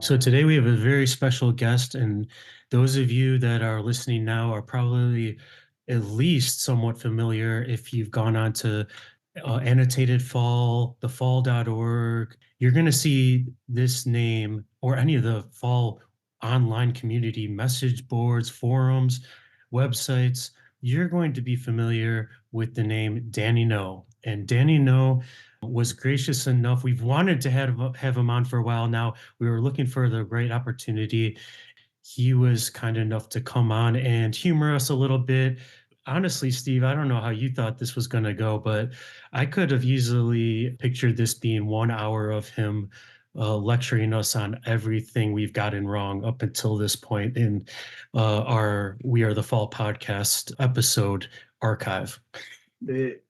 So today we have a very special guest, and those of you that are listening now are probably at least somewhat familiar if you've gone on to annotated fall, thefall.org. You're going to see this name or any of the fall online community message boards, forums, websites. You're going to be familiar with the name Dannyno. And Dannyno was gracious enough. We've wanted to have him on for a while now. We were looking for the right opportunity. He was kind enough to come on and humor us a little bit. Honestly, Steve, I don't know how you thought this was going to go, but I could have easily pictured this being 1 hour of him lecturing us on everything we've gotten wrong up until this point in our We Are the Fall podcast episode archive.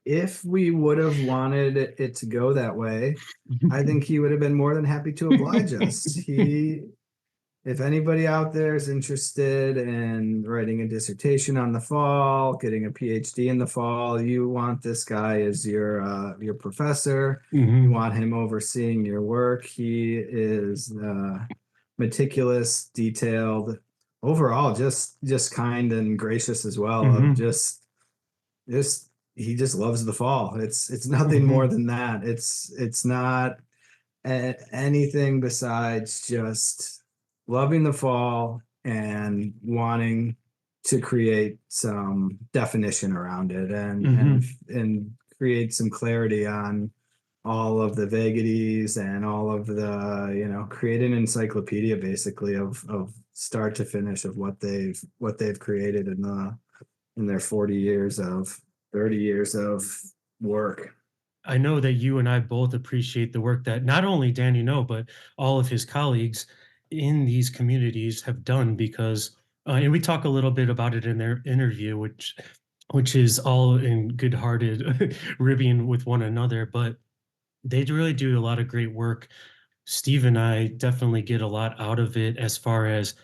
If we would have wanted it to go that way, I think he would have been more than happy to oblige us. If anybody out there is interested in writing a dissertation on the fall, getting a PhD in the fall, you want this guy as your professor. You want him overseeing your work. He is meticulous, detailed, overall just kind and gracious as well. Just he just loves the fall. It's nothing more than that. It's not anything besides just loving the fall and wanting to create some definition around it and create some clarity on all of the vagaries and all of the create an encyclopedia basically of start to finish of what they've created in their 30 years of work. I know that you and I both appreciate the work that not only Danny but all of his colleagues in these communities have done because, and we talk a little bit about it in their interview, which is all in good-hearted ribbing with one another, but they really do a lot of great work. Steve and I definitely get a lot out of it as far as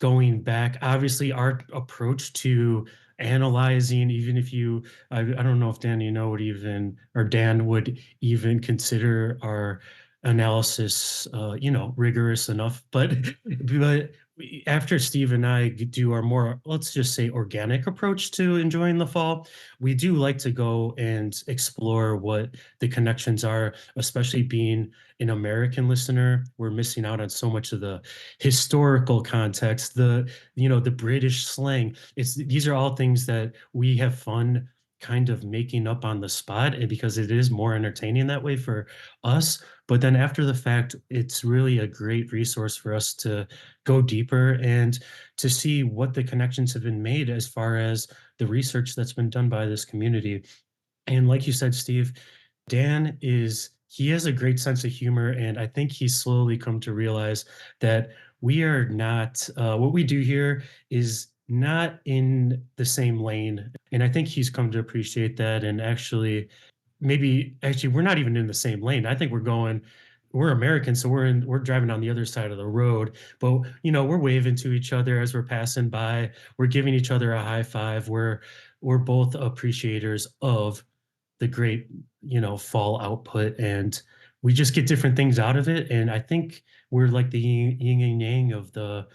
going back. Obviously, our approach to analyzing, even if I don't know if would even, or Dan would even consider our analysis, rigorous enough. But after Steve and I do our more, let's just say, organic approach to enjoying the fall, we do like to go and explore what the connections are, especially being an American listener. We're missing out on so much of the historical context, the British slang. These are all things that we have fun kind of making up on the spot, and because it is more entertaining that way for us. But then after the fact, it's really a great resource for us to go deeper and to see what the connections have been made as far as the research that's been done by this community. And like you said, Steve, he has a great sense of humor, and I think he's slowly come to realize that we are not, what we do here is not in the same lane. And I think he's come to appreciate that. And actually, we're not even in the same lane. I think we're Americans, so we're driving on the other side of the road, but we're waving to each other as we're passing by. We're giving each other a high five. We're both appreciators of the great, fall output, and we just get different things out of it. And I think we're like the yin and yang of the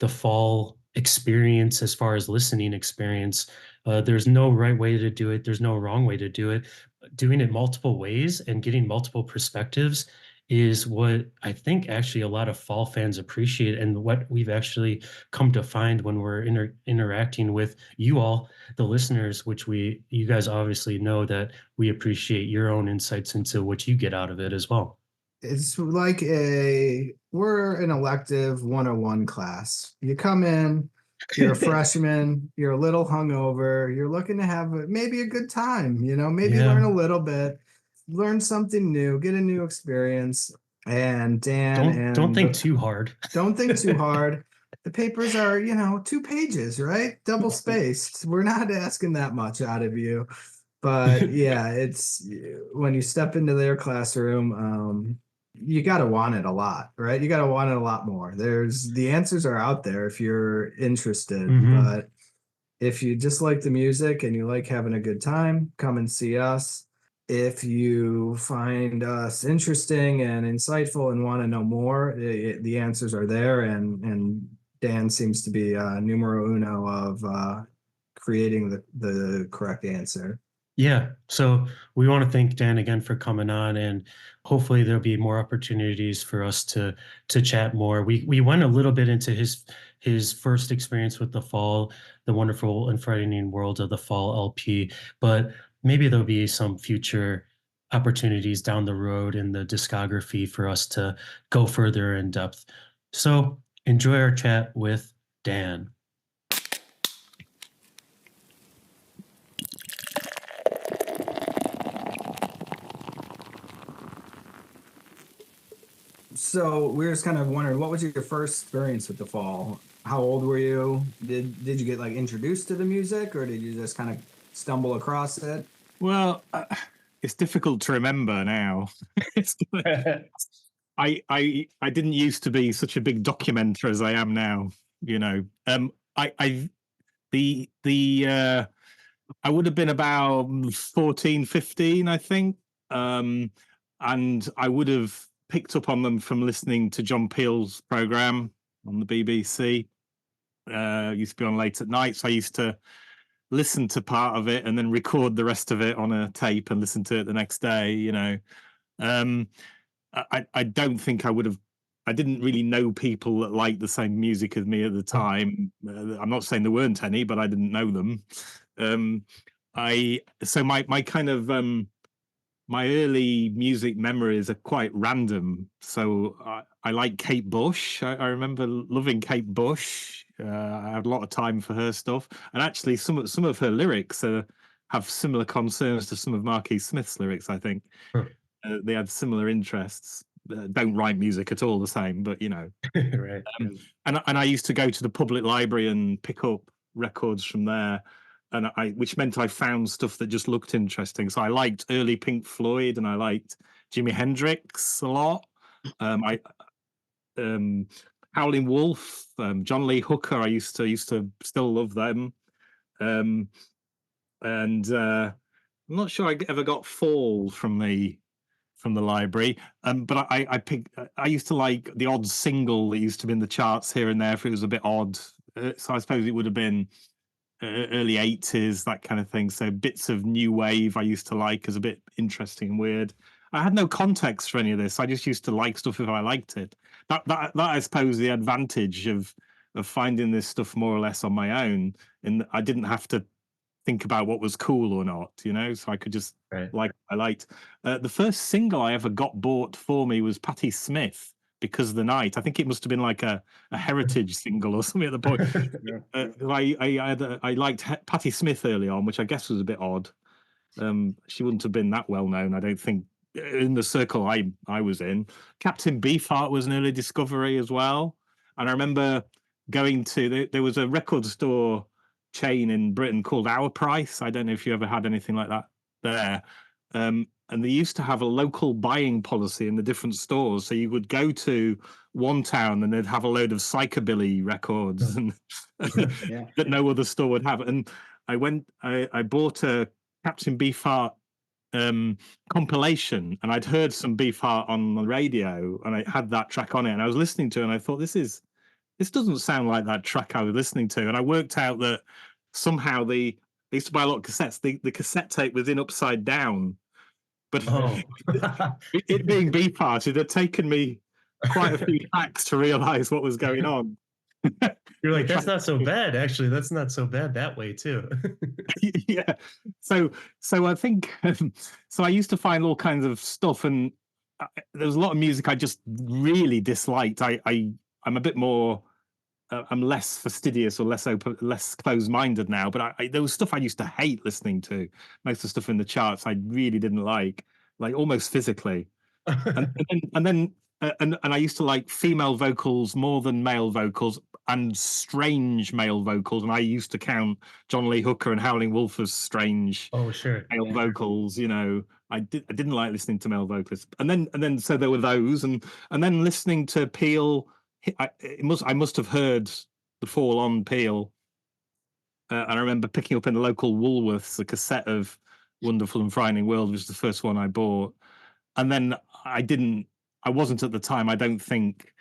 fall experience as far as listening experience. There's no right way to do it. There's no wrong way to do it. Doing it multiple ways and getting multiple perspectives is what I think actually a lot of fall fans appreciate, and what we've actually come to find when we're interacting with you all, the listeners, which you guys obviously know that we appreciate your own insights into what you get out of it as well. It's like we're an elective 101 class. You come in, you're a freshman, you're a little hungover, you're looking to have maybe a good time, maybe learn a little bit, learn something new, get a new experience. And don't think too hard. Don't think too hard. The papers are, 2 pages, right? Double spaced. We're not asking that much out of you. But yeah, it's when you step into their classroom, you got to want it a lot, right? You got to want it a lot more. The answers are out there if you're interested, but if you just like the music and you like having a good time, come and see us. if you find us interesting and insightful and want to know more, the answers are there, and Dan seems to be numero uno of creating the correct answer. Yeah. So we want to thank Dan again for coming on, and hopefully there'll be more opportunities for us to chat more. We went a little bit into his first experience with the Fall, the wonderful and frightening world of the Fall LP, but maybe there'll be some future opportunities down the road in the discography for us to go further in depth. So enjoy our chat with Dan. So we're just kind of wondering, what was your first experience with the Fall? How old were you? Did you get like introduced to the music, or did you just kind of stumble across it? Well, it's difficult to remember now. It's, I didn't used to be such a big documenter as I am now. You know, I the I would have been about 14, 15, I think, and I would have picked up on them from listening to John Peel's program on the BBC. Used to be on late at night, so I used to listen to part of it and then record the rest of it on a tape and listen to it the next day. You know, um, I don't think I would have. I didn't really know people that liked the same music as me at the time. I'm not saying there weren't any, but I didn't know them. Um, I so my kind of my early music memories are quite random. So I like Kate Bush. I remember loving Kate Bush. I had a lot of time for her stuff, and actually, some of her lyrics have similar concerns to some of Marquis Smith's lyrics. I think they had similar interests. Don't write music at all the same, but you know. Right. And I used to go to the public library and pick up records from there, and which meant I found stuff that just looked interesting. So I liked early Pink Floyd, and I liked Jimi Hendrix a lot. I Howling Wolf, John Lee Hooker. I used to still love them. Um, and I'm not sure I ever got Fall from the library. But I used to like the odd single that used to be in the charts here and there if it was a bit odd. So I suppose it would have been early 80s, that kind of thing. So bits of new wave I used to like as a bit interesting and weird. I had no context for any of this. I just used to like stuff if I liked it. That I suppose the advantage of finding this stuff more or less on my own, and I didn't have to think about what was cool or not, you know, so I could just Right. like I liked. The first single I ever got bought for me was Patti Smith, Because of the Night. I think it must have been like a heritage single or something at the point. I liked Patti Smith early on, which I guess was a bit odd. She wouldn't have been that well known, I don't think, in the circle I was in. Captain Beefheart was an early discovery as well, and I remember going to there was a record store chain in Britain called Our Price. I don't know if you ever had anything like that there. And they used to have a local buying policy in the different stores. So you would go to one town and they'd have a load of psychobilly records and Yeah. that no other store would have. And I bought a Captain Beefheart compilation, and I'd heard some Beefheart on the radio, and I had that track on it, and I was listening to it, and I thought, this doesn't sound like that track I was listening to. And I worked out that somehow they used to buy a lot of cassettes. The cassette tape was in upside down, but Oh. it being Beefheart, it had taken me quite a few tracks to realize what was going on. You're like, that's not so bad. Actually, that's not so bad that way too. Yeah. So I think so I used to find all kinds of stuff, and there was a lot of music I just really disliked. I'm a bit more I'm less fastidious or less open, less closed-minded now. But there was stuff I used to hate listening to. Most of the stuff in the charts I really didn't like almost physically. And I used to like female vocals more than male vocals, and strange male vocals. And I used to count John Lee Hooker and Howling Wolf as strange Oh, sure. male vocals. You know, I didn't like listening to male vocalists. And then so there were those, and then listening to Peel. I must have heard the Fall on Peel. And I remember picking up in the local Woolworths a cassette of Wonderful and Frightening World was the first one I bought. And then I wasn't at the time, I don't think,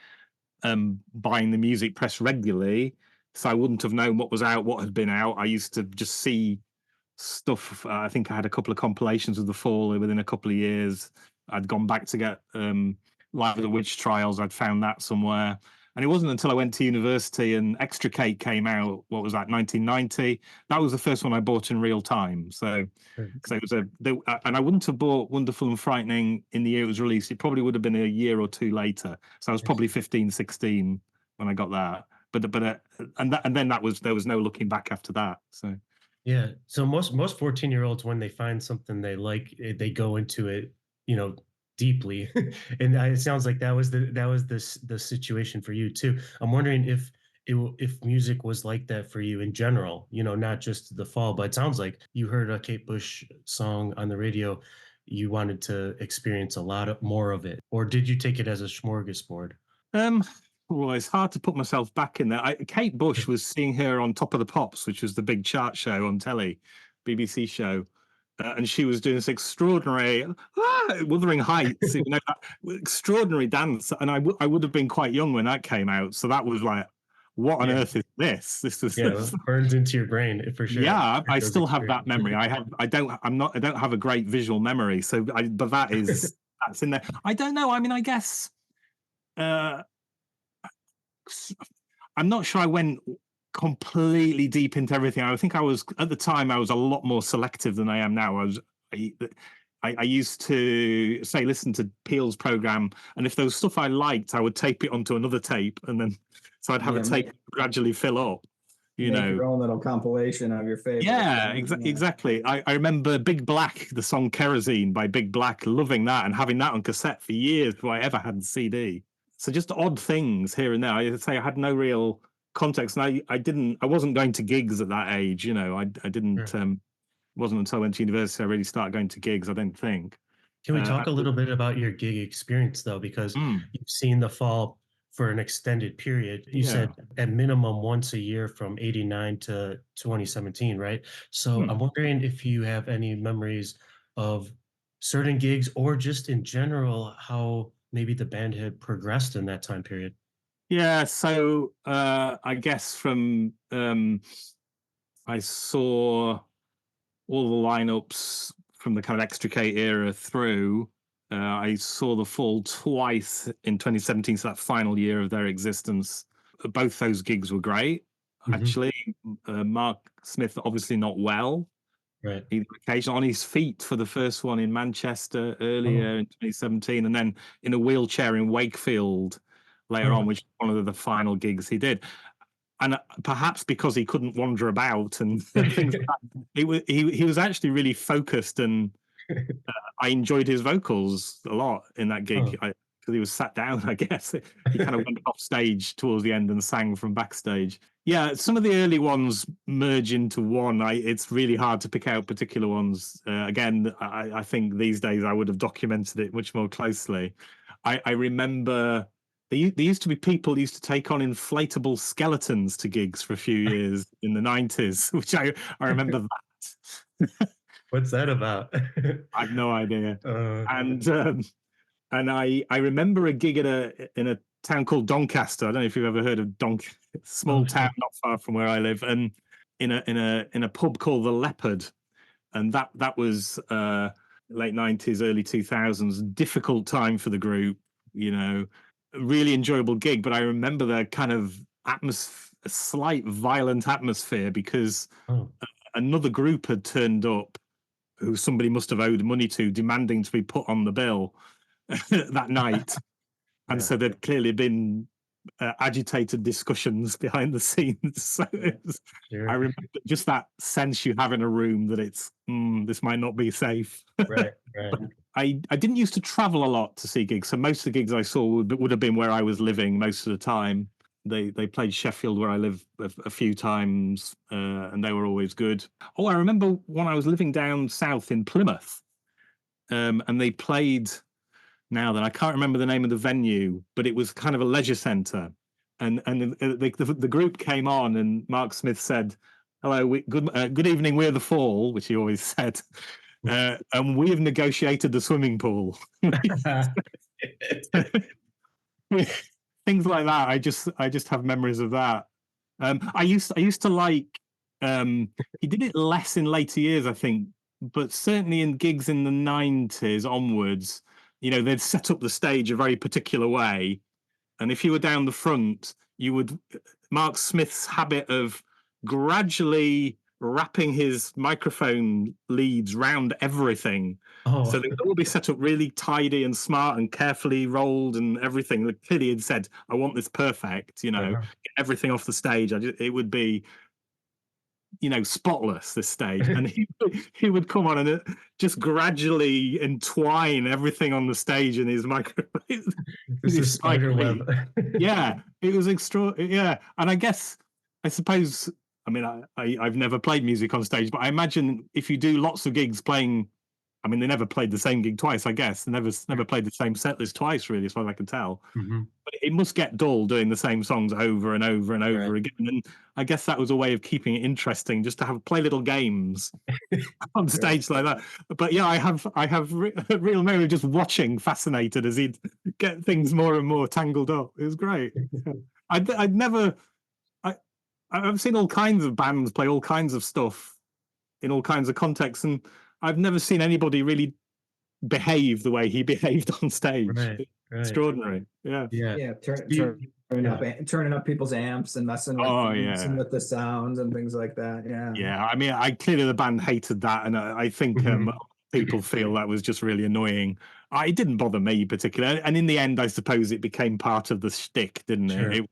buying the music press regularly. So I wouldn't have known what was out, what had been out. I used to just see stuff. I think I had a couple of compilations of The Fall within a couple of years. I'd gone back to get Live at the Witch Trials. I'd found that somewhere. And it wasn't until I went to university and Extricate came out, what was that, 1990? That was the first one I bought in real time. So it was and I wouldn't have bought Wonderful and Frightening in the year it was released. It probably would have been a year or two later. So I was probably 15, 16 when I got that. And then there was no looking back after that. So Yeah. So most 14-year-olds, when they find something they like, they go into it, deeply. And it sounds like the situation for you too. I'm wondering if music was like that for you in general, not just The Fall, but it sounds like you heard a Kate Bush song on the radio, you wanted to experience a lot more of it, or did you take it as a smorgasbord? Well, it's hard to put myself back in there. Kate Bush was seeing her on Top of the Pops, which was the big chart show on telly, BBC show. And she was doing this extraordinary Wuthering Heights, extraordinary dance. And I would have been quite young when that came out. So that was like, what on earth is this? This is it burns into your brain for sure. Yeah, I still have that memory. I don't have a great visual memory. So but that's in there. I don't know. I mean, I guess I'm not sure I went completely deep into everything. I think at the time I was a lot more selective than I am now. I used to listen to Peel's program, and if there was stuff I liked, I would tape it onto another tape, and then so I'd have a tape gradually fill up. Make your own little compilation of your favorites. Yeah, exactly. I remember Big Black, the song Kerosene by Big Black, loving that and having that on cassette for years before I ever had the CD. So just odd things here and there. I say I had no real context, and I wasn't going to gigs at that age. I didn't. Sure. Wasn't until I went to university I really started going to gigs. I don't think. Can we talk a little bit about your gig experience though, because you've seen The Fall for an extended period. You said at minimum once a year from 89 to 2017, right? So I'm wondering if you have any memories of certain gigs, or just in general how maybe the band had progressed in that time period. Yeah, so I guess from I saw all the lineups from the kind of Extricate era through. I saw The Fall twice in 2017, so that final year of their existence. Both those gigs were great, actually. Mark Smith obviously not well. Right. He occasionally on his feet for the first one in Manchester earlier in 2017, and then in a wheelchair in Wakefield later on, which was one of the final gigs he did. And perhaps because he couldn't wander about and things like that, he was actually really focused, and I enjoyed his vocals a lot in that gig because he was sat down, I guess. He kind of went off stage towards the end and sang from backstage. Yeah, some of the early ones merge into one. It's really hard to pick out particular ones. Again, I think these days I would have documented it much more closely. I remember there used to be people who used to take on inflatable skeletons to gigs for a few years in the 90s, which I remember that. What's that about? I have no idea. And I remember a gig in a town called Doncaster. I don't know if you've ever heard of Doncaster, small town not far from where I live, and in a pub called the Leopard, and that was late 90s, early 2000s. Difficult time for the group, really enjoyable gig. But I remember the kind of a slight violent atmosphere because another group had turned up who somebody must have owed money to, demanding to be put on the bill that night. And so there'd clearly been agitated discussions behind the scenes. So I remember just that sense you have in a room that it's, this might not be safe. Right. I didn't used to travel a lot to see gigs. So most of the gigs I saw would have been where I was living most of the time. They played Sheffield, where I live, a few times, and they were always good. Oh, I remember when I was living down south in Plymouth, and they played. Now then, I can't remember the name of the venue, but it was kind of a leisure centre, and the group came on, and Mark Smith said, "Hello, good evening, we're The Fall," which he always said, and we have negotiated the swimming pool. Things like that. I just have memories of that. I used to like. He did it less in later years, I think, but certainly in gigs in the 90s onwards, they'd set up the stage a very particular way, and if you were down the front, you would Mark Smith's habit of gradually wrapping his microphone leads round everything. Oh, So they would all be set up really tidy and smart and carefully rolled and everything. Like, clearly had said, I want this perfect, get everything off the stage. It would be, spotless, this stage. And he would come on and just gradually entwine everything on the stage in his microphone. this is spider web. Yeah, it was extraordinary. Yeah, and I suppose, I mean, I've never played music on stage, but I imagine if you do lots of gigs playing, I mean, they never played the same gig twice, I guess. They never played the same set list twice, really, as far as I can tell. Mm-hmm. But it must get dull doing the same songs over and over and over again. And I guess that was a way of keeping it interesting, just to play little games on stage like that. But yeah, I have a real memory of just watching, fascinated as he'd get things more and more tangled up. It was great. I've seen all kinds of bands play all kinds of stuff in all kinds of contexts, and I've never seen anybody really behave the way he behaved on stage. Right. Extraordinary. Yeah. Turning up people's amps and messing with the sounds and things like that. Yeah. I mean, clearly the band hated that, and I think people feel that was just really annoying. It didn't bother me particularly, and in the end, I suppose it became part of the shtick, didn't it?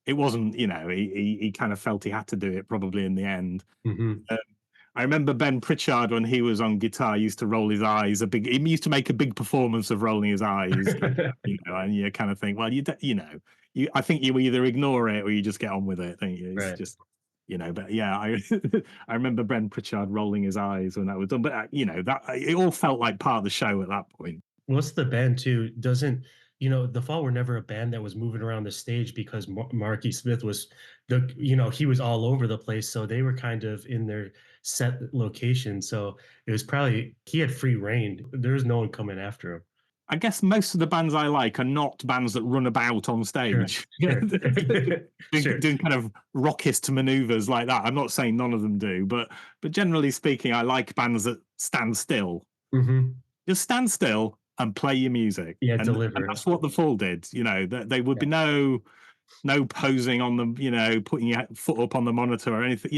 It wasn't, he kind of felt he had to do it probably in the end. Mm-hmm. I remember Ben Pritchard, when he was on guitar, used to roll his eyes. He used to make a big performance of rolling his eyes, and you kind of think, well, I think you either ignore it or you just get on with it, don't you? It's just, but yeah, I remember Ben Pritchard rolling his eyes when that was done, but that it all felt like part of the show at that point. What's the band too? Doesn't the Fall were never a band that was moving around the stage, because Marky Smith was he was all over the place, so they were kind of in their set location. So it was probably, he had free reign. There was no one coming after him. I guess most of the bands I like are not bands that run about on stage. Sure. Doing kind of rockist maneuvers like that. I'm not saying none of them do, but generally speaking, I like bands that stand still. Mm-hmm. Just stand still and play your music. Yeah, and deliver. That's what the Fall did. They would be no posing on them, putting your foot up on the monitor or anything.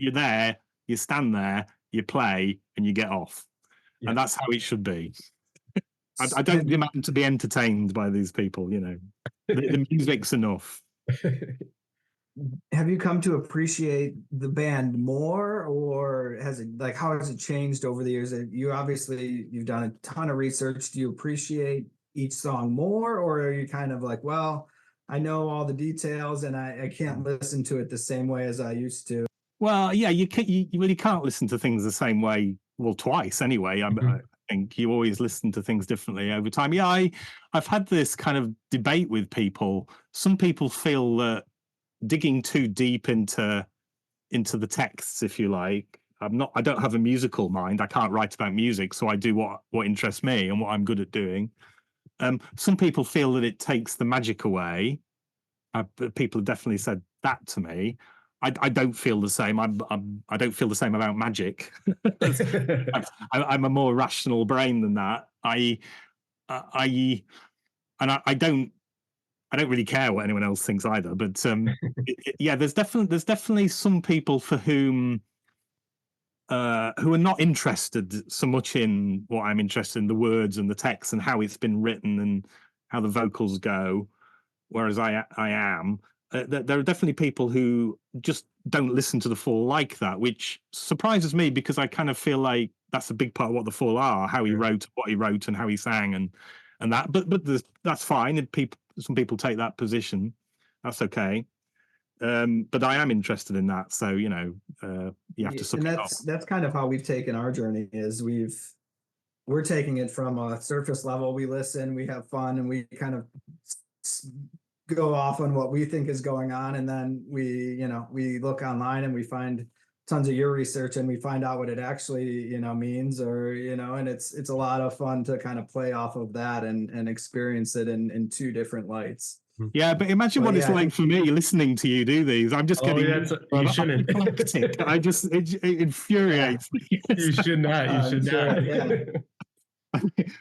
You're there, you stand there, you play, and you get off. And that's how it should be. I don't demand to be entertained by these people. The music's enough. Have you come to appreciate the band more, or how has it changed over the years? You've done a ton of research. Do you appreciate each song more, or are you kind of like, well, I know all the details and I can't listen to it the same way as I used to? Well, yeah, you really can't listen to things the same way. Well, twice anyway. I think you always listen to things differently over time. Yeah, I've had this kind of debate with people. Some people feel that digging too deep into the texts, if you like. I don't have a musical mind. I can't write about music, so I do what interests me and what I'm good at doing. Some people feel that it takes the magic away. People have definitely said that to me. I don't feel the same. I don't feel the same about magic. I'm a more rational brain than that. I don't really care what anyone else thinks either. But yeah, there's definitely some people for whom who are not interested so much in what I'm interested in, the words and the text and how it's been written and how the vocals go, whereas I am. There are definitely people who just don't listen to the Fall like that, which surprises me, because I kind of feel like that's a big part of what the Fall are, how he wrote, what he wrote, and how he sang, and that. But that's fine. And some people take that position. That's okay. But I am interested in that, so you have to suck it up. That's kind of how we've taken our journey. Is we're taking it from a surface level. We listen, we have fun, and we kind of go off on what we think is going on, and then we look online and we find tons of your research and we find out what it actually, means, or, and it's a lot of fun to kind of play off of that and experience it in two different lights. Yeah, but imagine But what it's yeah, like for me listening to you do these. I'm just Oh, getting yeah, you shouldn't. eclectic. It infuriates me. You should not. You should sure, not. yeah.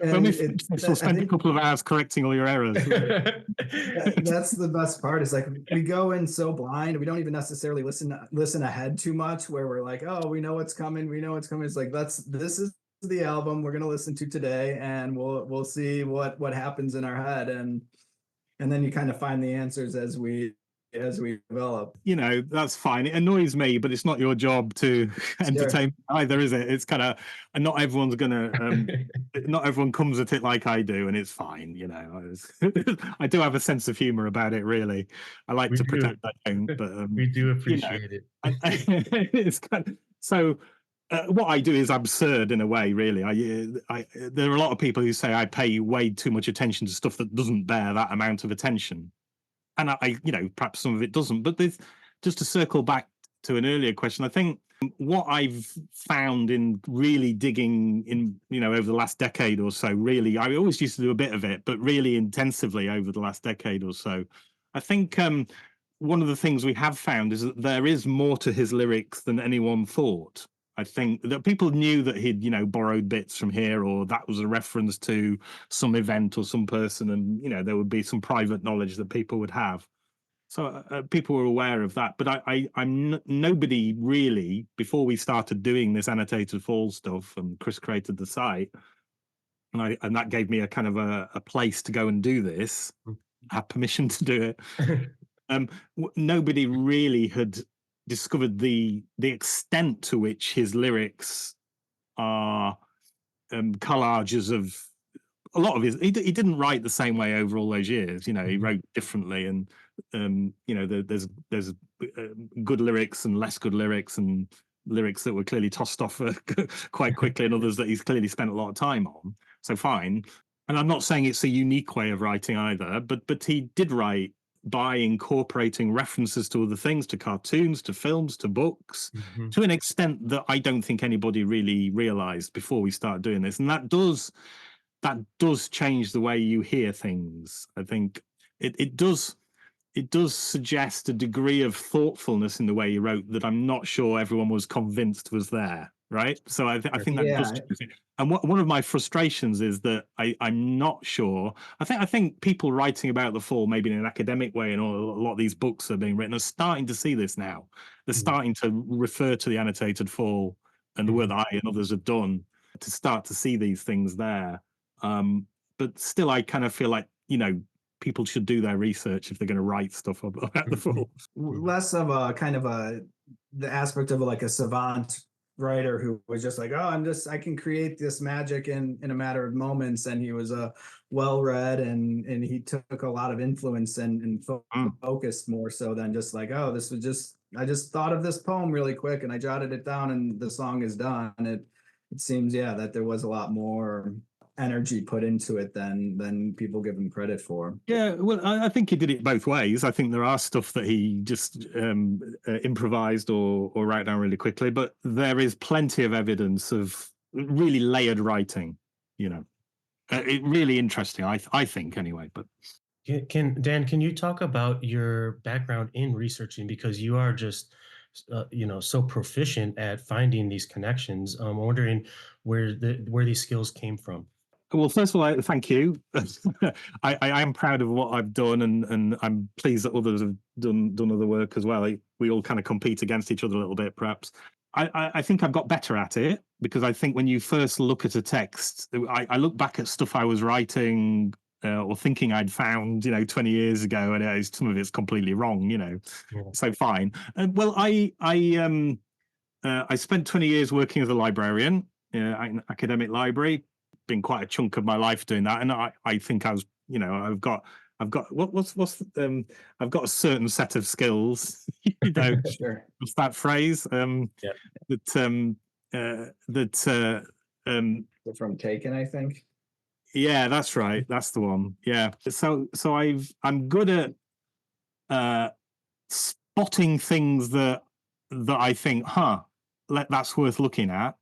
When we And finish this, we'll I spend a think couple of hours correcting all your errors. that's the best part, is like we go in so blind, we don't even necessarily listen ahead too much, where we're like, oh, we know what's coming, it's like, this is the album we're going to listen to today, and we'll see what happens in our head, and then you kind of find the answers as we develop. That's fine. It annoys me, but it's not your job to entertain either, is it? It's kind of, and not everyone's gonna not everyone comes at it like I do, and it's fine. I do have a sense of humor about it, really. I like We to do. pretend I don't, but We do appreciate it. it's kind of, so what I do is absurd in a way, really. There are a lot of people who say I pay way too much attention to stuff that doesn't bear that amount of attention, and perhaps some of it doesn't. But there's, just to circle back to an earlier question, I think what I've found in really digging in, over the last decade or so, really, I always used to do a bit of it, but really intensively over the last decade or so, I think one of the things we have found is that there is more to his lyrics than anyone thought. I think that people knew that he'd, borrowed bits from here, or that was a reference to some event or some person, and there would be some private knowledge that people would have. So people were aware of that, but nobody really, before we started doing this annotated fall stuff, and Chris created the site, and that gave me a kind of a place to go and do this. I had permission to do it. Nobody really had discovered the extent to which his lyrics are collages of a lot of his. He didn't write the same way over all those years. He wrote differently, and there's good lyrics and less good lyrics, and lyrics that were clearly tossed off quite quickly, and others that he's clearly spent a lot of time on. So fine. And I'm not saying it's a unique way of writing either, but he did write by incorporating references to other things, to cartoons, to films, to books, to an extent that I don't think anybody really realized before we started doing this. And that does change the way you hear things. I think it does suggest a degree of thoughtfulness in the way you wrote that I'm not sure everyone was convinced was there. Right. So I think that does change it. And one of my frustrations is that I'm not sure. I think people writing about the fall, maybe in an academic way, and a lot of these books are being written, are starting to see this now. They're starting to refer to the annotated fall and the work that I and others have done to start to see these things there. But still, I kind of feel like, people should do their research if they're going to write stuff about the fall. Less of a kind of the aspect of like a savant writer who was just like, oh, I can create this magic in a matter of moments. And he was well-read, and he took a lot of influence and focused more so than just like, oh, this was just, I just thought of this poem really quick and I jotted it down and the song is done. It seems, that there was a lot more energy put into it than people give him credit for. Yeah, well, I think he did it both ways. I think there are stuff that he just improvised or wrote down really quickly, but there is plenty of evidence of really layered writing. It really interesting. I think anyway. But Dan, can you talk about your background in researching, because you are just so proficient at finding these connections? I'm wondering where these skills came from. Well, first of all, thank you. I am proud of what I've done, and I'm pleased that others have done other work as well. We all kind of compete against each other a little bit, perhaps. I think I've got better at it, because I think when you first look at a text, I look back at stuff I was writing or thinking I'd found, 20 years ago, and some of it's completely wrong, Yeah. So fine. Well, I spent 20 years working as a librarian in an academic library. Been quite a chunk of my life doing that, and I think I was, I've got I've got a certain set of skills, Sure. what's that phrase? Yeah. From Taken, I think. Yeah, that's right. That's the one. Yeah. So I'm good at spotting things that I think, that's worth looking at.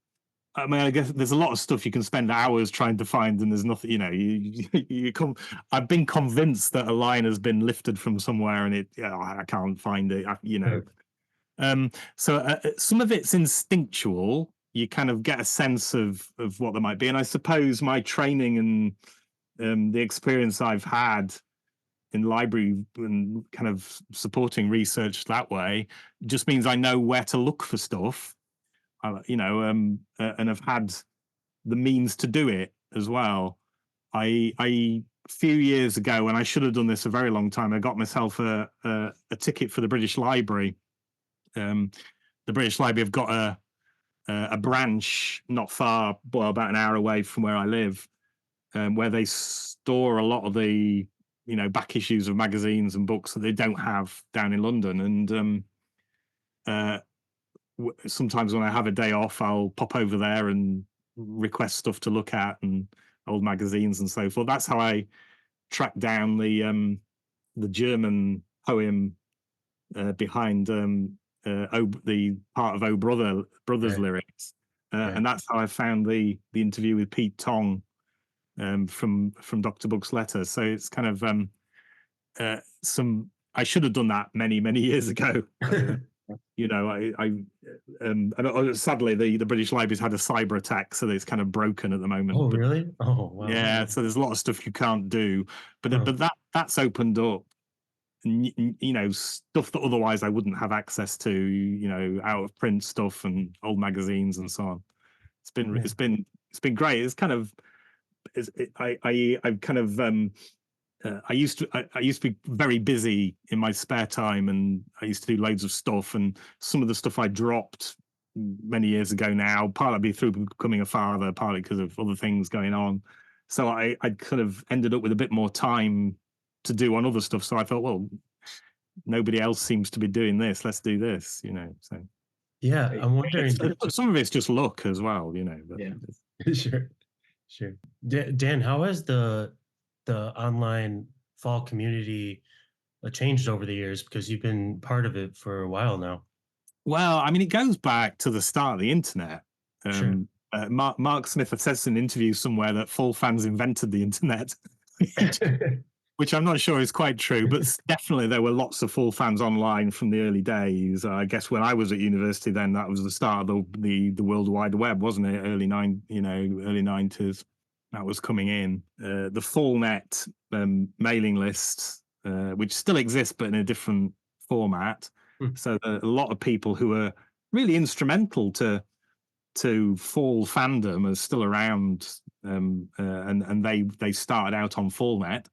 I mean, I guess there's a lot of stuff you can spend hours trying to find, and there's nothing, you come. I've been convinced that a line has been lifted from somewhere, and I can't find it. Sure. So some of it's instinctual. You kind of get a sense of what there might be, and I suppose my training and the experience I've had in library and kind of supporting research that way just means I know where to look for stuff. And I've had the means to do it as well. I a few years ago, and I should have done this a very long time, I got myself a ticket for the British Library. The British Library have got a branch not far, well, about an hour away from where I live, where they store a lot of the back issues of magazines and books that they don't have down in London. And sometimes when I have a day off, I'll pop over there and request stuff to look at and old magazines and so forth. That's how I tracked down the German poem behind the part of "Oh Brother's" Right. lyrics, Right. and that's how I found the interview with Pete Tong from Dr. Book's letter. So it's kind of some. I should have done that many years ago. Sadly the British Library's had a cyber attack, so it's kind of broken at the moment. Oh, But really? Oh, wow. yeah, so there's a lot of stuff you can't do, but Huh. that's opened up, stuff that otherwise I wouldn't have access to, out of print stuff and old magazines and so on. Yeah. It's been great. It's kind of I've kind of I used to be very busy in my spare time, and I used to do loads of stuff, and some of the stuff I dropped many years ago now, partly through becoming a father, partly because of other things going on. So I kind of ended up with a bit more time to do on other stuff. So I thought, well, nobody else seems to be doing this. Let's do this, So Yeah, I'm wondering. some of it's just luck as well, But Yeah. Sure, sure. Dan, how has the online fall community changed over the years? Because you've been part of it for a while now. Well, I mean, it goes back to the start of the internet. Sure. Mark Smith had said in an interview somewhere that fall fans invented the internet, which I'm not sure is quite true, but definitely there were lots of fall fans online from the early days. I guess when I was at university, then that was the start of the World Wide Web, wasn't it? Early 90s. That was coming in. The FallNet mailing list, which still exists but in a different format. So a lot of people who are really instrumental to fall fandom are still around, and they started out on FallNet.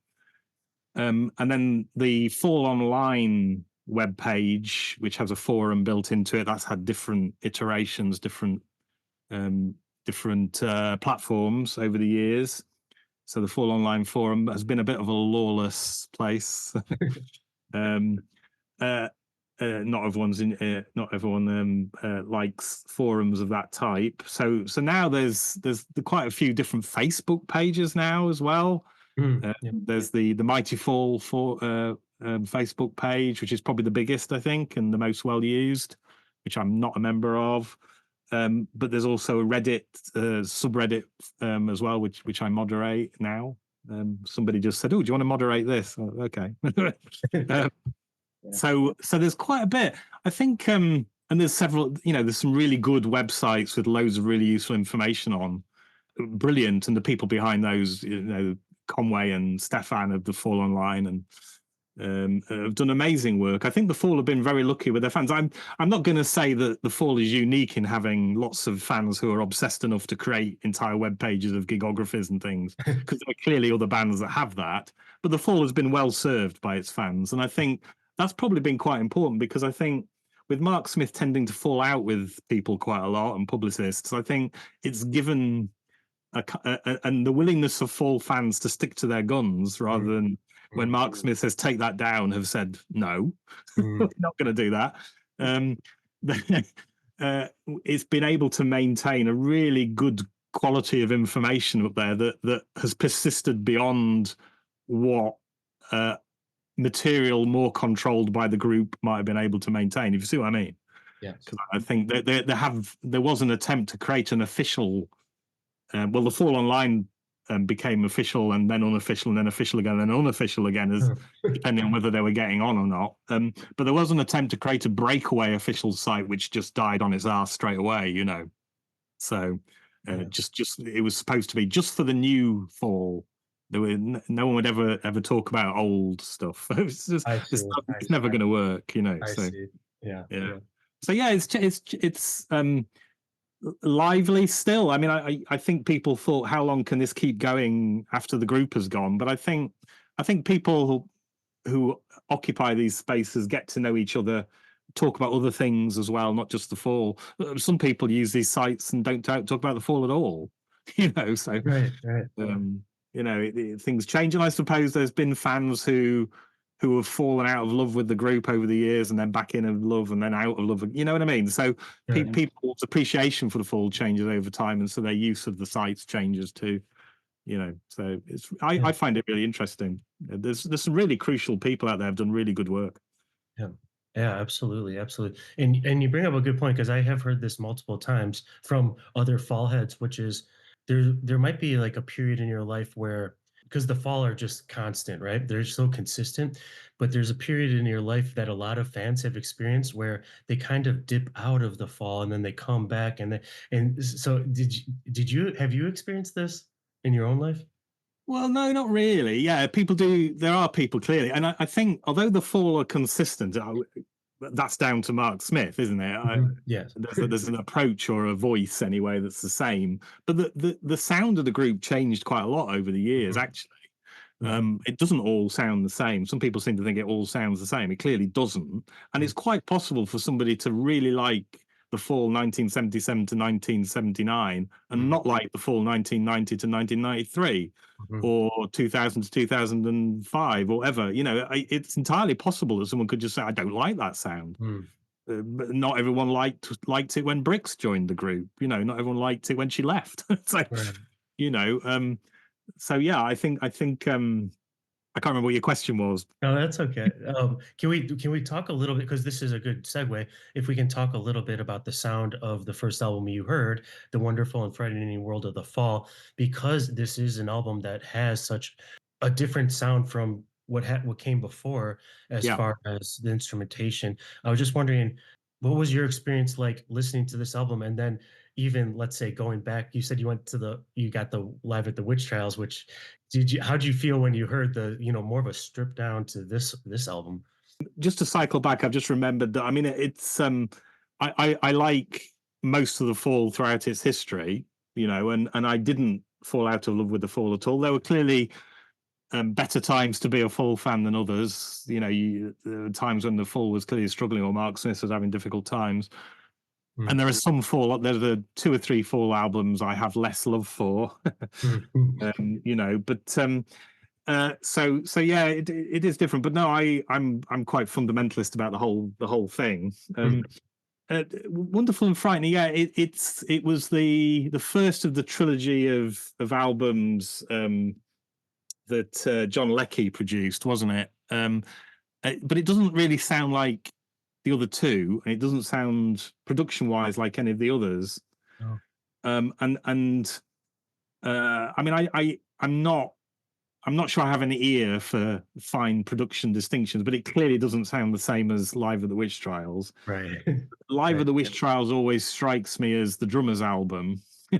And then the Fall Online web page, which has a forum built into it, that's had different iterations, different platforms over the years. So the Fall Online forum has been a bit of a lawless place. Not everyone likes forums of that type. So now there's quite a few different Facebook pages now as well. Yeah. There's the Mighty Fall Facebook page, which is probably the biggest, I think, and the most well used, which I'm not a member of. But there's also a Reddit subreddit as well, which I moderate now. Somebody just said, "Oh, do you want to moderate this?" Oh, okay. So there's quite a bit, I think, and there's several. There's some really good websites with loads of really useful information on. Brilliant, and the people behind those, Conway and Stefan of the Fall Online, and have done amazing work. I think the Fall have been very lucky with their fans. I'm not going to say that the Fall is unique in having lots of fans who are obsessed enough to create entire web pages of gigographies and things, because there are clearly other bands that have that. But the Fall has been well served by its fans, and I think that's probably been quite important, because I think with Mark Smith tending to fall out with people quite a lot and publicists, I think it's given and the willingness of Fall fans to stick to their guns rather than when Mark Smith says take that down, have said no, we're not going to do that. It's been able to maintain a really good quality of information up there that has persisted beyond what material more controlled by the group might have been able to maintain, if you see what I mean. Yes. because I think there was an attempt to create an official. Well, the Fall Online became official and then unofficial and then official again and unofficial again, as depending on whether they were getting on or not. But there was an attempt to create a breakaway official site, which just died on its arse straight away. So Yeah. just it was supposed to be just for the new Fall. No one would ever talk about old stuff. I see. It's never going to work. I So see. Yeah. yeah. So yeah, it's lively still. I mean, I think people thought, how long can this keep going after the group has gone? But I think people who occupy these spaces get to know each other, talk about other things as well, not just the Fall. Some people use these sites and don't talk about the Fall at all. So Right. Right. things change, and I suppose there's been fans who have fallen out of love with the group over the years and then back in love and then out of love. You know what I mean? So Sure. people's appreciation for the Fall changes over time, and so their use of the sites changes too. So I find it really interesting. There's some really crucial people out there have done really good work. Yeah. Yeah, absolutely, absolutely. And you bring up a good point, because I have heard this multiple times from other fall heads, which is there might be like a period in your life where, because the fall are just constant, right? They're so consistent, but there's a period in your life that a lot of fans have experienced where they kind of dip out of the fall and then they come back, so did you have you experienced this in your own life? Well, no, not really. Yeah, people do. There are people clearly, and I think although the Fall are consistent, that's down to Mark Smith, isn't it? Yes. There's an approach or a voice anyway that's the same, but the sound of the group changed quite a lot over the years. Mhm. Actually, Mhm. it doesn't all sound the same. Some people seem to think it all sounds the same. It clearly doesn't, and it's quite possible for somebody to really like the Fall 1977 to 1979 and Mhm. not like the Fall 1990 to 1993 Mhm. or 2000 to 2005 or whatever. It's entirely possible that someone could just say, I don't like that sound. Mhm. But not everyone liked it when Brix joined the group. Not everyone liked it when she left. So, Right. you know, um, so yeah, I can't remember what your question was. No, that's okay. Can we talk a little bit, because this is a good segue, if we can talk a little bit about the sound of the first album you heard, The Wonderful and Frightening World of the Fall, because this is an album that has such a different sound from what came before, as Yeah. far as the instrumentation. I was just wondering, what was your experience like listening to this album, and then even, let's say, going back, you said you got the Live at the Witch Trials, which how did you feel when you heard the, more of a strip down to this album? Just to cycle back, I've just remembered that. I mean, it's I like most of the Fall throughout its history, and I didn't fall out of love with the Fall at all. There were clearly better times to be a Fall fan than others. There were times when the Fall was clearly struggling or Mark Smith was having difficult times. Mm. And there are some Fall. There's the 2 or 3 Fall albums I have less love for. But so yeah, it is different. But no, I'm quite fundamentalist about the whole thing. Wonderful and Frightening. Yeah, it was the first of the trilogy of albums that John Leckie produced, wasn't it? But it doesn't really sound like the other two, and it doesn't sound production wise like any of the others. Oh. And I mean, I'm not sure I have any ear for fine production distinctions, but it clearly doesn't sound the same as Live at the Witch Trials. Right. Live Right. at the Witch Trials always strikes me as the drummer's album. he,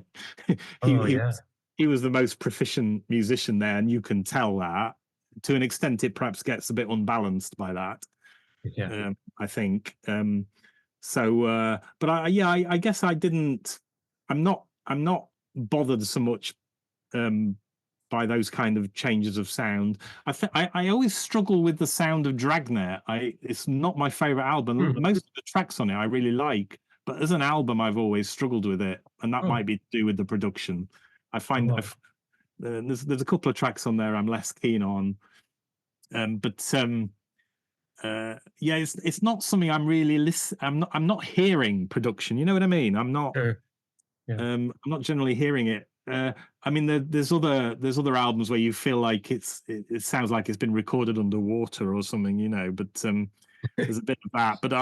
Oh, he yeah. he was the most proficient musician there, and you can tell that. To an extent, it perhaps gets a bit unbalanced by that. Yeah. I think. But I guess I didn't. I'm not bothered so much by those kind of changes of sound. I always struggle with the sound of Dragnet. It's not my favorite album. Mm. Most of the tracks on it I really like, but as an album, I've always struggled with it, and that Oh. might be to do with the production. I find Oh. there's a couple of tracks on there I'm less keen on, yeah, it's not something I'm really I'm not hearing production. You know what I mean? Sure. Yeah. I'm not generally hearing it. I mean, there's other albums where you feel like it sounds like it's been recorded underwater or something, But there's a bit of that. But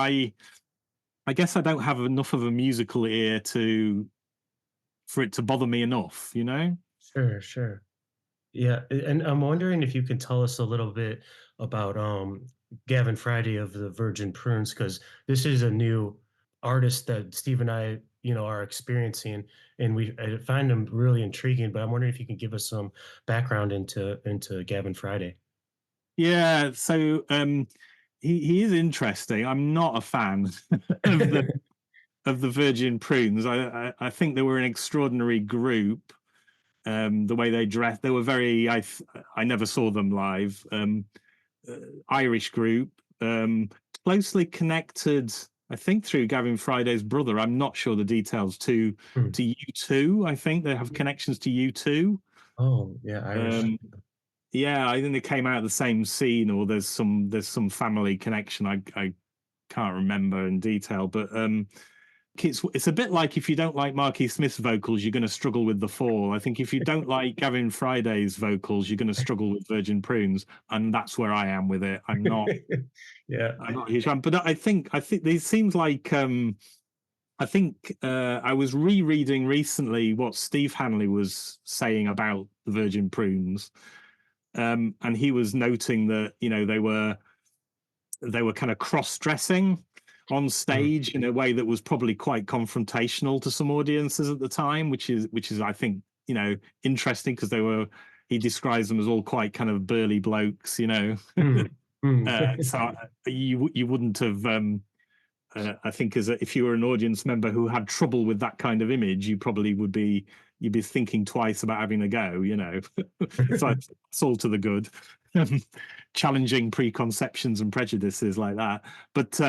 I guess I don't have enough of a musical ear for it to bother me enough, you know? Sure, sure. Yeah, and I'm wondering if you can tell us a little bit about Gavin Friday of the Virgin Prunes, because this is a new artist that Steve and I, are experiencing, and I find him really intriguing. But I'm wondering if you can give us some background into Gavin Friday. Yeah, so he is interesting. I'm not a fan of the Virgin Prunes. I think they were an extraordinary group. The way they dressed, they were very. I never saw them live. Uh, Irish group, closely connected. I think through Gavin Friday's brother. I'm not sure the details Hmm. to U2. I think they have connections to U2. Oh, yeah, Irish. Um, yeah, I think they came out of the same scene, or there's some family connection. I can't remember in detail, but it's a bit like if you don't like Marky Smith's vocals, you're going to struggle with the Fall. I think if you don't like Gavin Friday's vocals, you're going to struggle with Virgin Prunes, and that's where I am with it. I'm not. Yeah. I'm not a huge fan, but I think it seems like I think I was rereading recently what Steve Hanley was saying about the Virgin Prunes, and he was noting that they were kind of cross-dressing on Mm, stage in a way that was probably quite confrontational to some audiences at the time, which is I think interesting because he describes them as all quite kind of burly blokes. mm, mm. So you wouldn't have I think if you were an audience member who had trouble with that kind of image, you'd be thinking twice about having a go. So it's all to the good. Challenging preconceptions and prejudices like that. But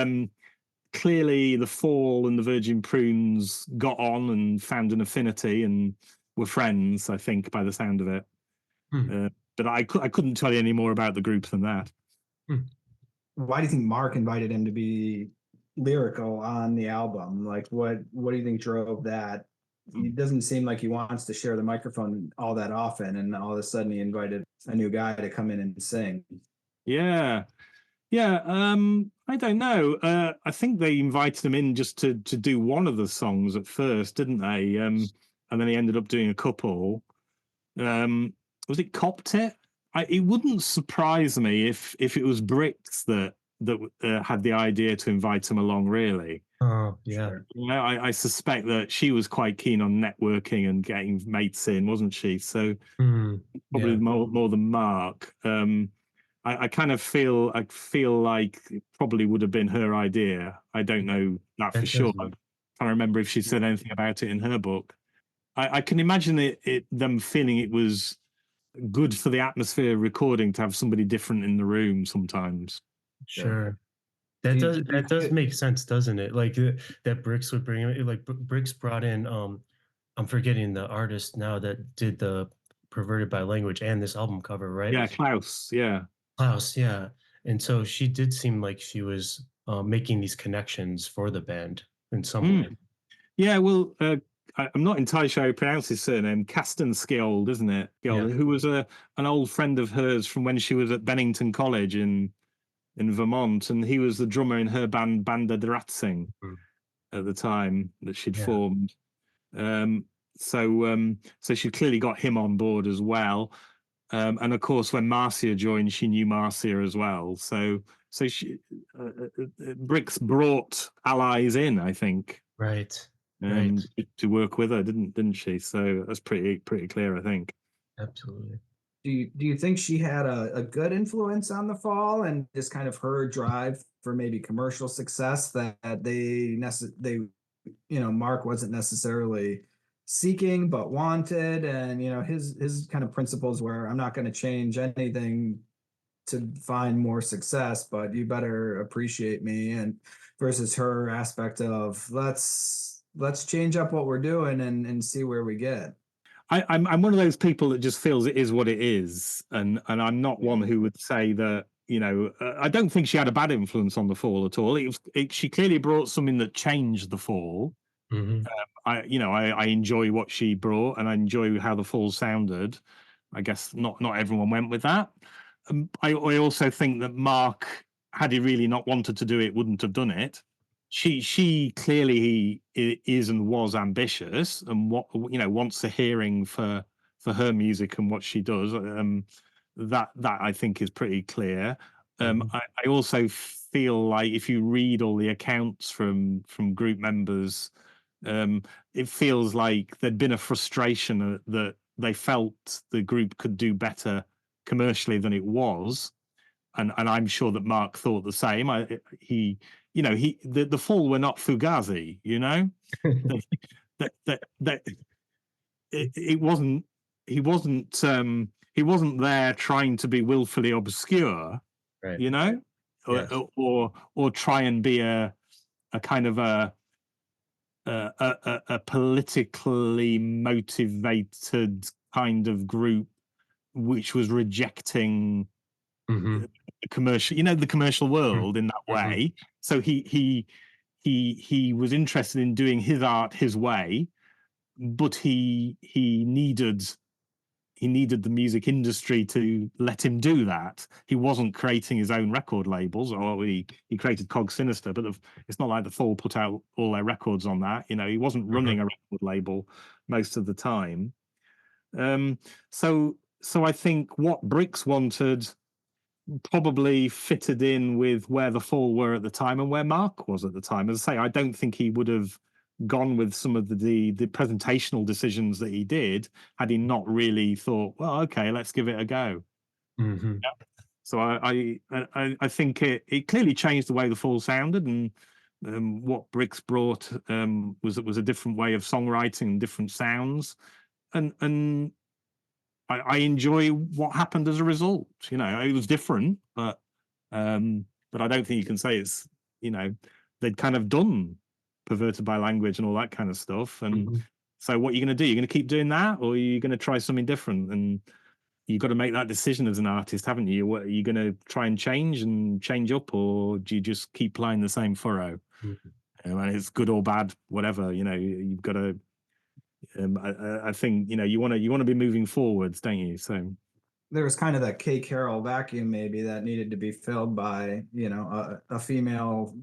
clearly the Fall and the Virgin Prunes got on and found an affinity and were friends, I think, by the sound of it. Mm, But I couldn't tell you any more about the group than that. mm. Why do you think Mark invited him to be lyrical on the album? Like, what do you think drove that? He doesn't seem like he wants to share the microphone all that often, and all of a sudden he invited a new guy to come in and sing. Yeah. Yeah, I don't know. I think they invited him in just to do one of the songs at first, didn't they? And then he ended up doing a couple. Was it Copped It? It wouldn't surprise me if it was Bricks that had the idea to invite him along. Really, Oh, yeah. Sure. I suspect that she was quite keen on networking and getting mates in, wasn't she? So Mm, probably yeah. more than Mark. I kind of feel like it probably would have been her idea. I don't know that for That sure. does. I can't remember if she said anything about it in her book. I can imagine them feeling it was good for the atmosphere of recording to have somebody different in the room sometimes. Sure. Do you That does think make sense, doesn't it? Like that Bricks would bring like Bricks brought in I'm forgetting the artist now that did the Perverted by Language and this album cover, right? Yeah, Klaus. Yeah. Klaus, yeah. And so she did seem like she was making these connections for the band in some way. Mm. Yeah. Well, I'm not entirely sure how you pronounce his surname. Kasten Skjold, isn't it? Yeah. Skjold, who was an old friend of hers from when she was at Bennington College in Vermont, and he was the drummer in her band Banda Dratzing Mm, at the time that she'd yeah. formed. Um, so she clearly got him on board as well. And of course, when Marcia joined, she knew Marcia as well. So she Bricks brought allies in, I think, Right. Right. to work with her, didn't she? So that's pretty clear, I think. Absolutely. do you think she had a good influence on the Fall, and just kind of her drive for maybe commercial success that they Mark wasn't necessarily seeking but wanted, and his kind of principles were, I'm not going to change anything to find more success, but you better appreciate me, and versus her aspect of let's change up what we're doing and see where we get. I'm one of those people that just feels it is what it is, and I'm not one who would say that. I don't think she had a bad influence on the Fall at all. She clearly brought something that changed the Fall. Hmm. I enjoy what she brought, and I enjoy how the Fall sounded. I guess not everyone went with that. I also think that Mark, had he really not wanted to do it, wouldn't have done it. she clearly is and was ambitious, and wants a hearing for her music and what she does. That I think is pretty clear. Mhm. I also feel like if you read all the accounts from group members, it feels like there'd been a frustration that they felt the group could do better commercially than it was, and I'm sure that Mark thought the same. The Fall were not Fugazi, that that it wasn't. He wasn't there trying to be willfully obscure, Right. you know, Yes. or try and be a kind of a politically motivated kind of group which was rejecting Mhm. the commercial Mm. world in that Mhm. way. So he was interested in doing his art his way, but he needed the music industry to let him do that. He wasn't creating his own record labels, or he created Cog Sinister, but it's not like the Fall put out all their records on that. He wasn't Mhm. running a record label most of the time. Um, so I think what Bricks wanted probably fitted in with where the Fall were at the time and where Mark was at the time. As I say, I don't think he would have gone with some of the presentational decisions that he did had he not really thought, well, okay, let's give it a go. Mhm. So I think it clearly changed the way the Fall sounded, and what Bricks brought was a different way of songwriting and different sounds, and I enjoy what happened as a result. It was different, but I don't think you can say it's they'd kind of done Perverted by Language and all that kind of stuff. And Mhm. so, what are you going to do? You're going to keep doing that, or are you going to try something different? And you've got to make that decision as an artist, haven't you? What are you going to try and change up, or do you just keep playing the same furrow? Mhm. And it's good or bad, whatever. You've got to. I think you want to be moving forwards, don't you? So There was kind of that K Carroll vacuum maybe that needed to be filled by, a female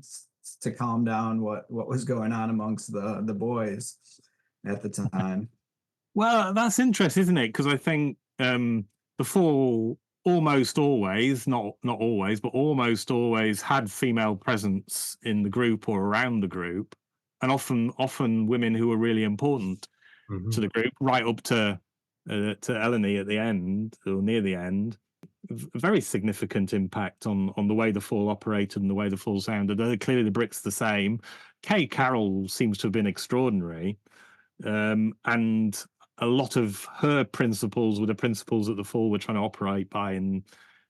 to calm down what was going on amongst the boys at the time. well, that's interesting, isn't it? Because I think the Fall almost always, not always, but almost always had female presence in the group or around the group, and often women who were really important to Mhm. the group, right up to Eleni at the end or near the end. Very significant impact on the way the Fall operated and the way the Fall sounded. Clearly, the Bricks the same. Kay Carroll seems to have been extraordinary, and a lot of her principles were the principles that the Fall were trying to operate by in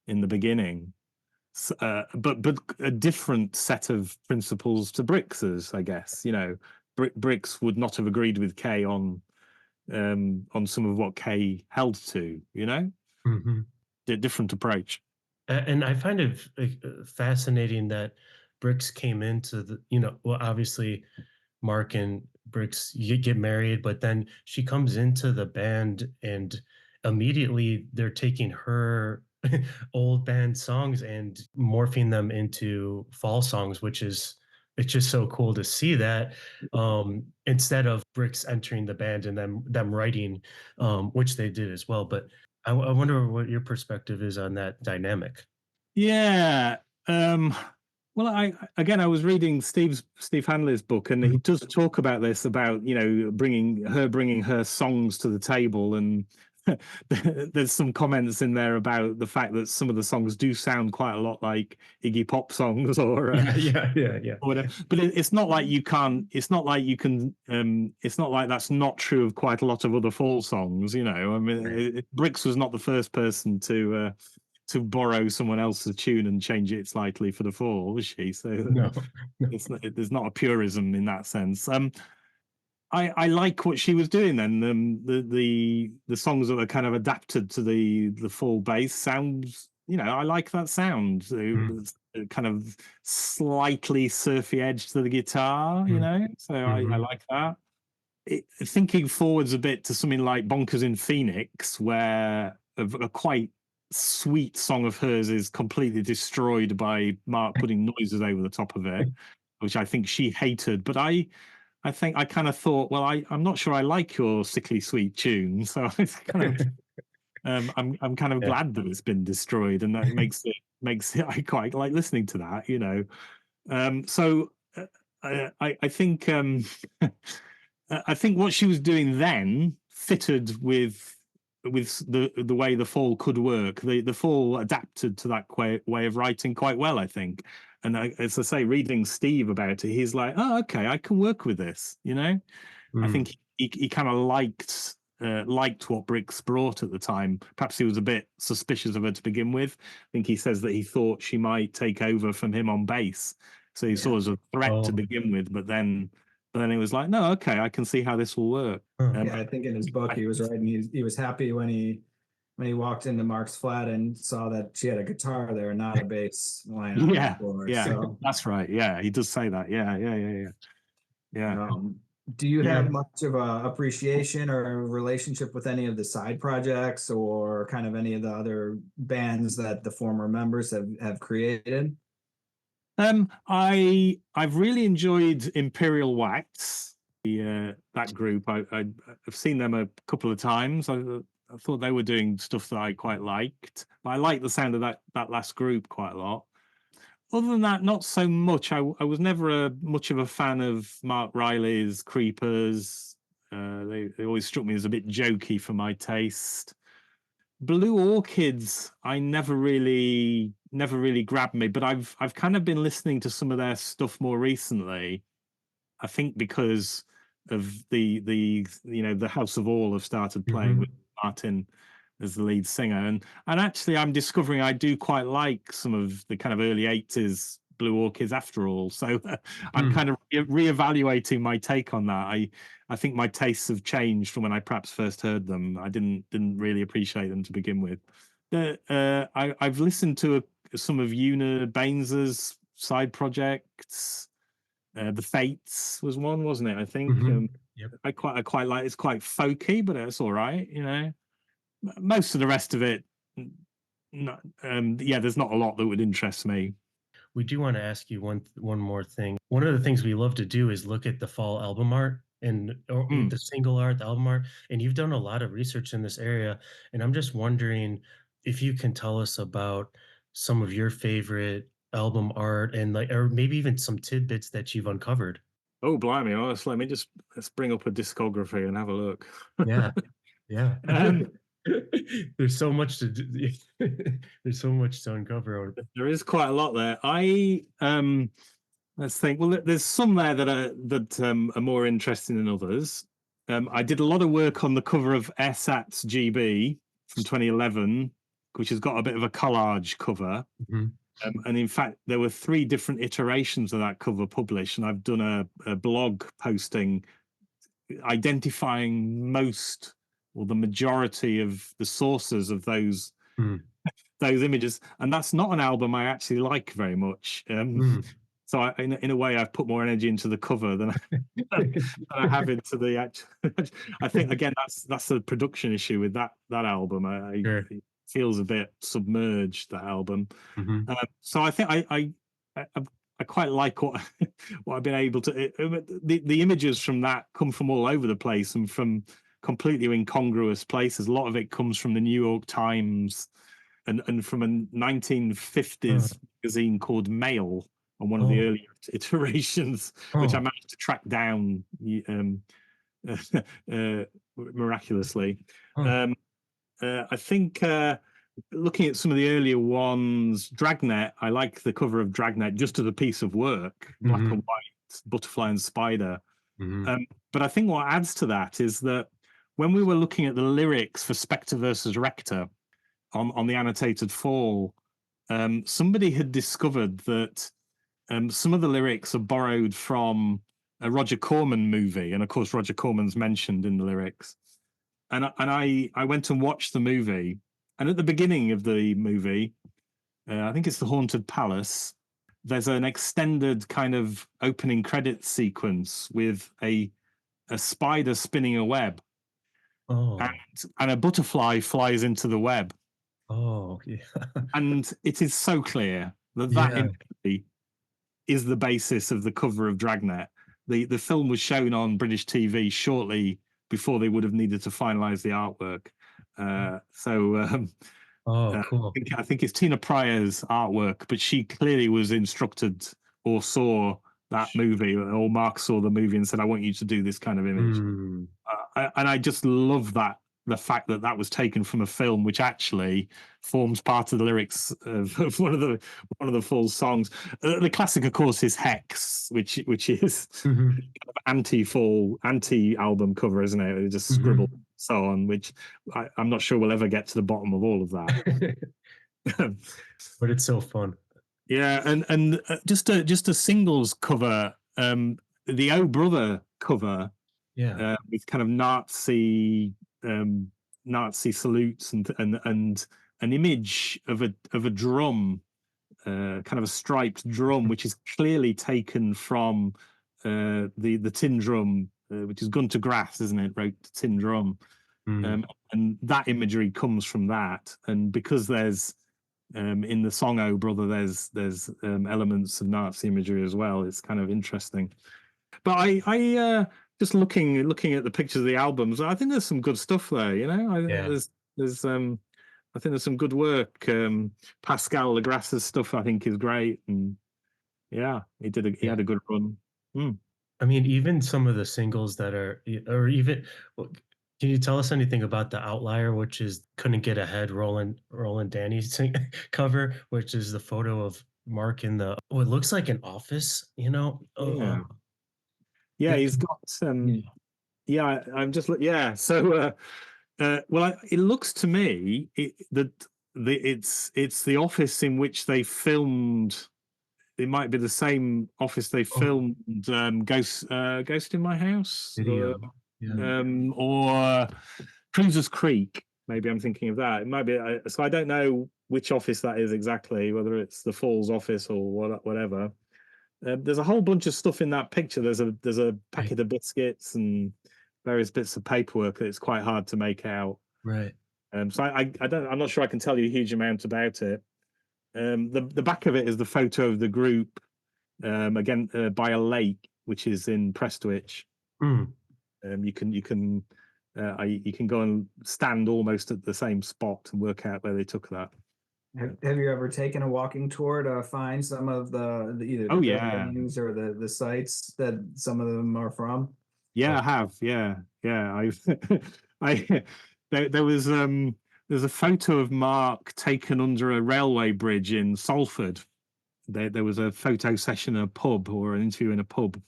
the beginning. But a different set of principles to Bricks's, I guess. Bricks would not have agreed with Kay on some of what Kay held to. Mhm. Different approach. And I find it fascinating that Bricks came into well, obviously Mark and Bricks get married, but then she comes into the band and immediately they're taking her old band songs and morphing them into fall songs, which is it's just so cool to see that instead of Bricks entering the band and them writing, which they did as well. But I wonder what your perspective is on that dynamic. Yeah. Um, well, I was reading Steve Hanley's book, and he Mhm. does talk about this, about bringing her songs to the table, and there's some comments in there about the fact that some of the songs do sound quite a lot like Iggy Pop songs, or Yeah, yeah, yeah, yeah. or whatever. But it's not like you can't. It's not like you can. It's not like that's not true of quite a lot of other Fall songs. I mean, Right. Bricks was not the first person to borrow someone else's tune and change it slightly for the Fall, was she? So No. No. there's not a purism in that sense. I like what she was doing then. The songs that were kind of adapted to the Fall bass sounds. I like that sound. Mm, It's kind of slightly surfy edge to the guitar. mm, So I mhm, like that. Thinking forwards a bit to something like Bonkers in Phoenix, where a quite sweet song of hers is completely destroyed by Mark putting noises over the top of it. which I think she hated. But I think I kind of thought, well, I'm not sure I like your sickly sweet tune, so it's kind of I'm kind of Yeah. glad that it's been destroyed, and that makes it I quite like listening to that, you know. So I think I think what she was doing then fitted with the way the fall could work. The fall adapted to that way of writing quite well, I think. And as I say, reading Steve about it, he's like, oh, okay, I can work with this. You know, I Mm. think he kind of liked what Brix brought at the time. Perhaps he was a bit suspicious of her to begin with. I think he says that he thought she might take over from him on bass, so he saw it as a threat to Oh, begin with. But then it was like, no, okay, I can see how this will work. huh. Yeah, I think in his book he was writing. He was happy when he walked into Mark's flat and saw that she had a guitar there, not a bass lying on the floor. Yeah, So, that's right. Yeah, he does say that. Yeah. um, do you Yeah. have much of a appreciation or a relationship with any of the side projects or kind of any of the other bands that the former members have created? I've really enjoyed Imperial Wax, that group. I've seen them a couple of times. I thought they were doing stuff that I quite liked. But I like the sound of that last group quite a lot. Other than that, not so much. I was never much of a fan of Mark Riley's Creepers. They always struck me as a bit jokey for my taste. Blue Orchids, I never really grabbed me, but I've kind of been listening to some of their stuff more recently. I think because of the the House of All have started playing with Martin as the lead singer, and actually I'm discovering I do quite like some of the kind of early 80s Blue Orchids after all. So I'm kind of reevaluating my take on that. I think my tastes have changed from when I perhaps first heard them. I didn't really appreciate them to begin with. I've listened to some of Una Baines's side projects. The Fates was one, wasn't it? I think. Yep. I quite like. It's quite folky, but it's all right. You know, most of the rest of it, yeah, there's not a lot that would interest me. We do want to ask you one more thing. One of the things we love to do is look at the fall album art or Mm. the single art, the album art, and you've done a lot of research in this area. And I'm just wondering if you can tell us about some of your favorite album art and like, or maybe even some tidbits that you've uncovered. Oh, blimey! Honestly, let's bring up a discography and have a look. Yeah, yeah. Um, There's so much to do. There's so much to uncover. there is quite a lot there. Let's think. Well, there's some there that are more interesting than others. I did a lot of work on the cover of SAT's GB from 2011, which has got a bit of a collage cover. Mhm. And in fact, there were 3 different iterations of that cover published, and I've done a blog posting identifying most or the majority of the sources of those Mm. images. And that's not an album I actually like very much. So in a way, I've put more energy into the cover than I have into the actual. I think again that's the production issue with that album. Sure. It feels a bit submerged, that album. Mhm. So I think I quite like what I've been able to. The images from that come from all over the place and from completely incongruous places. A lot of it comes from the New York Times and from a 1950s magazine called Mail, on one of the earlier iterations, which I managed to track down miraculously. I think looking at some of the earlier ones, Dragnet, I like the cover of Dragnet just as a piece of work, black and white, butterfly and spider. But I think what adds to that is that when we were looking at the lyrics for Spectre versus Rector on the annotated fall, somebody had discovered that some of the lyrics are borrowed from a Roger Corman movie, and of course Roger Corman's mentioned in the lyrics. And I went and watched the movie, and at the beginning of the movie, I think it's the Haunted Palace, there's an extended kind of opening credit sequence with a spider spinning a web, and a butterfly flies into the web. Oh, yeah. And it is so clear that Yeah. imagery is the basis of the cover of Dragnet. The film was shown on British TV shortly before they would have needed to finalize the artwork. Oh, cool. I think it's Tina Pryor's artwork, but she clearly was instructed or saw that movie, or Mark saw the movie and said, "I want you to do this kind of image." And I just love that, the fact that that was taken from a film which actually forms part of the lyrics of one of the full songs. The classic, of course, is Hex, which is kind of anti-album cover, isn't it? It just scribbled so on, which I'm not sure we'll ever get to the bottom of all of that. But it's so fun. Yeah, and just a singles cover, the Oh Brother cover, Yeah. with kind of Nazi salutes and an image of a drum, kind of a striped drum, which is clearly taken from the tin drum, which is Gunter Grass, isn't it? Wrote the tin drum, and that imagery comes from that. And because there's in the song "Oh Brother," there's elements of Nazi imagery as well. It's kind of interesting. But I just looking at the pictures of the albums, I think there's some good stuff there. You know, I think there's some good work. Pascal Legrasse's stuff, I think, is great, and yeah, he had a good run. I mean, even some of the singles that are, or even, can you tell us anything about the Outlier, which is "Couldn't Get Ahead," Roland Danny cover, which is the photo of Mark in the, what looks like an office, you know? Yeah, he's got yeah, I'm just yeah. So well, it looks to me that it's the office in which they filmed. It might be the same office they filmed Ghost in My House, Video. or Cruisers Creek. Maybe I'm thinking of that. It might be. So I don't know which office that is exactly, whether it's the Falls office or whatever. There's a whole bunch of stuff in that picture. There's a packet of biscuits and various bits of paperwork that it's quite hard to make out. Right. So I'm not sure I can tell you a huge amount about it. The back of it is the photo of the group, again by a lake, which is in Prestwich. You can go and stand almost at the same spot and work out where they took that. Have you ever taken a walking tour to find some of the either the buildings or the sites that some of them are from? Yeah, I have. Yeah. There's a photo of Mark taken under a railway bridge in Salford. There was a photo session in a pub, or an interview in a pub,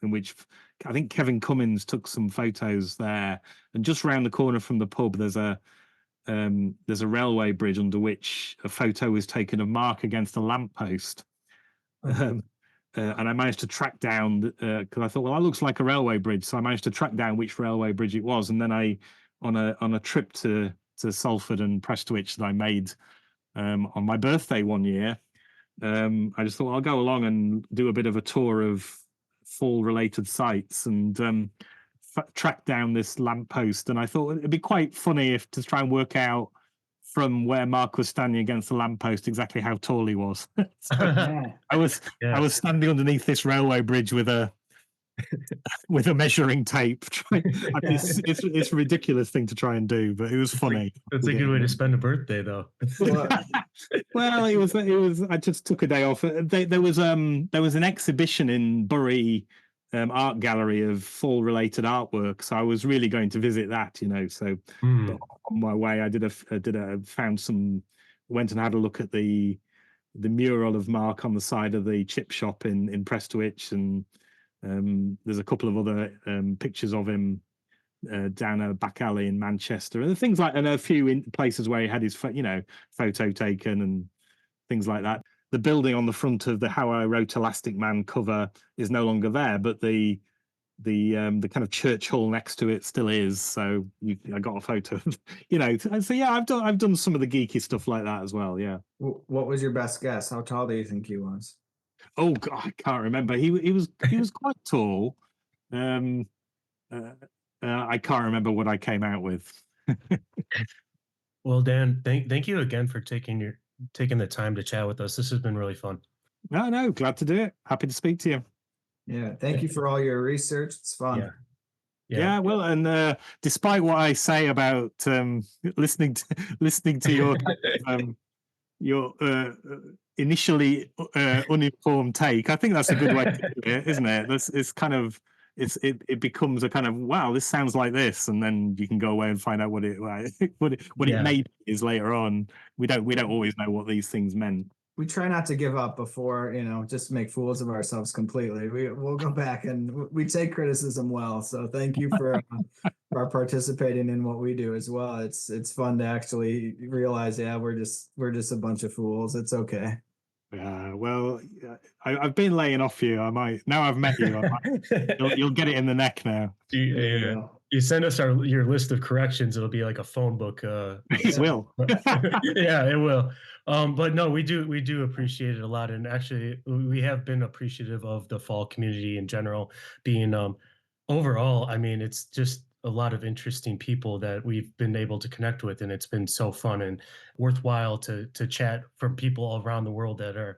in which I think Kevin Cummins took some photos there. And just round the corner from the pub, there's a railway bridge under which a photo was taken of Mark against a lamppost. And I managed to track down, because I thought, well, that looks like a railway bridge. So I managed to track down which railway bridge it was. And then on a trip to Salford and Prestwich that I made on my birthday one year, I just thought I'll go along and do a bit of a tour of fall-related sites and track down this lamppost. And I thought it'd be quite funny to try and work out from where Mark was standing against the lamppost exactly how tall he was. I was standing underneath this railway bridge with a measuring tape. It's a ridiculous thing to try and do, but it was funny. That's a good way to spend a birthday, though. Well, it was. I just took a day off. There was an exhibition in Bury art gallery of fall-related artwork, so I was really going to visit that. So but on my way, I went and had a look at the mural of Mark on the side of the chip shop in Prestwich, and there's a couple of other pictures of him down a back alley in Manchester, and things like, and a few places where he had his photo taken and things like that. The building on the front of the How I Wrote Elastic Man cover is no longer there, but the kind of church hall next to it still is. So I got a photo of, so yeah, I've done some of the geeky stuff like that as well. Yeah. What was your best guess? How tall do you think he was? Oh God, I can't remember. He was quite tall. I can't remember what I came out with. Well, Dan, thank you again for taking the time to chat with us. This has been really fun. No, glad to do it. Happy to speak to you. Yeah, thank you for all your research. It's fun. Yeah. Yeah, well, and despite what I say about listening to your initially uninformed take, I think that's a good way to do it, isn't it? It's kind of it becomes a kind of, wow, this sounds like this, and then you can go away and find out what it like, what it Yeah. maybe is later on. We don't always know what these things meant. We try not to give up before, just make fools of ourselves completely. We'll go back and we take criticism well. So thank you for participating in what we do as well. It's fun to actually realize, yeah, we're just a bunch of fools. It's okay. Yeah, well, I've been laying off you. I might now I've met you. You'll get it in the neck now. Yeah. You send us your list of corrections, it'll be like a phone book. It will. Yeah, it will. But no, we do appreciate it a lot, and actually, we have been appreciative of the fall community in general. Being overall, I mean, it's just a lot of interesting people that we've been able to connect with, and it's been so fun and worthwhile to chat from people all around the world that are,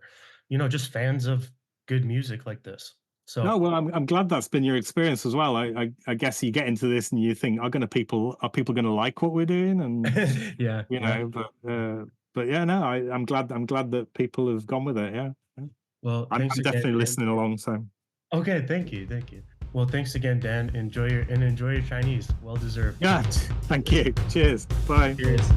just fans of good music like this. So No, well, I'm glad that's been your experience as well. I guess you get into this and you think, are people going to like what we're doing? And yeah, but yeah, no, I'm glad that people have gone with it. Yeah, well, I'm thanks again, definitely Dan. listening along. So Okay, thank you. Well, thanks again, Dan. Enjoy your Chinese. Well deserved. yeah, thank you. Cheers. Bye. Cheers.